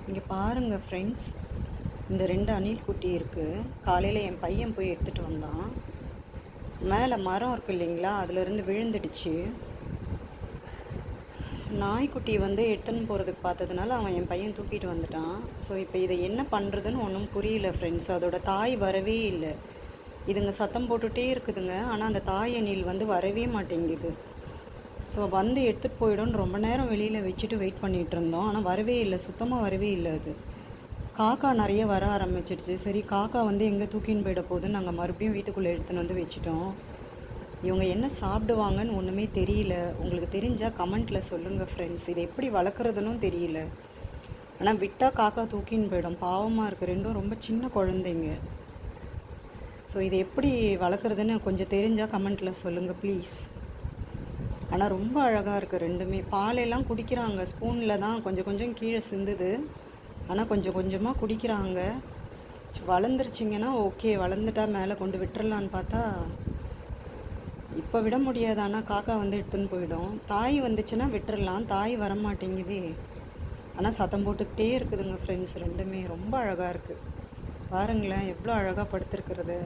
இங்கே பாருங்கள் ஃப்ரெண்ட்ஸ், இந்த 2 அணில் குட்டி இருக்குது. காலையில் என் பையன் போய் எடுத்துகிட்டு வந்தான். மேலே மரம் இருக்குது இல்லைங்களா, அதுலேருந்து விழுந்துடுச்சு. நாய்க்குட்டி வந்து எடுத்துன்னு போகிறதுக்கு பார்த்ததுனால அவன் என் பையன் தூக்கிட்டு வந்துட்டான். ஸோ இப்போ இதை என்ன பண்ணுறதுன்னு ஒன்றும் புரியல ஃப்ரெண்ட்ஸ். அதோட தாய் வரவே இல்லை. இதுங்க சத்தம் போட்டுகிட்டே இருக்குதுங்க, ஆனால் அந்த தாய் அணில் வந்து வரவே மாட்டேங்குது. ஸோ வந்து எடுத்துகிட்டு போயிடும்னு ரொம்ப நேரம் வெளியில் வச்சுட்டு வெயிட் பண்ணிகிட்டு இருந்தோம். ஆனால் வரவே இல்லை, சுத்தமாக வரவே இல்லை. அது காக்கா நிறைய வர ஆரம்பிச்சிடுச்சு. சரி, காக்கா வந்து எங்கே தூக்கின்னு போயிட போகுதுன்னு நாங்கள் மறுபடியும் வீட்டுக்குள்ளே எடுத்துன்னு வந்து வச்சுட்டோம். இவங்க என்ன சாப்பிடுவாங்கன்னு ஒன்றுமே தெரியல. உங்களுக்கு தெரிஞ்சால் கமெண்ட்டில் சொல்லுங்கள் ஃப்ரெண்ட்ஸ். இதை எப்படி வளர்க்குறதுன்னு தெரியல. ஆனால் விட்டால் காக்கா தூக்கின்னு போயிடும். பாவமாக இருக்குது. ரெண்டும் ரொம்ப சின்ன குழந்தைங்க. ஸோ இதை எப்படி வளர்க்குறதுன்னு கொஞ்சம் தெரிஞ்சால் கமெண்ட்டில் சொல்லுங்கள் ப்ளீஸ். ஆனால் ரொம்ப அழகாக இருக்குது ரெண்டுமே. பாலெல்லாம் குடிக்கிறாங்க. ஸ்பூனில் தான் கொஞ்சம் கொஞ்சம் கீழே சிந்துது, ஆனால் கொஞ்சம் கொஞ்சமாக குடிக்கிறாங்க. வளர்ந்துருச்சிங்கன்னா ஓகே, வளர்ந்துட்டா மேலே கொண்டு விட்டுறலான்னு பார்த்தா இப்போ விட முடியாது. ஆனால் காக்கா வந்து எடுத்துன்னு போயிடும். தாய் வந்துச்சுன்னா விட்டுறலாம், தாய் வரமாட்டேங்குதே. ஆனால் சத்தம் போட்டுக்கிட்டே இருக்குதுங்க ஃப்ரெண்ட்ஸ். ரெண்டுமே ரொம்ப அழகாக இருக்குது. பாருங்களேன் எவ்வளோ அழகாக படுத்துருக்கிறது.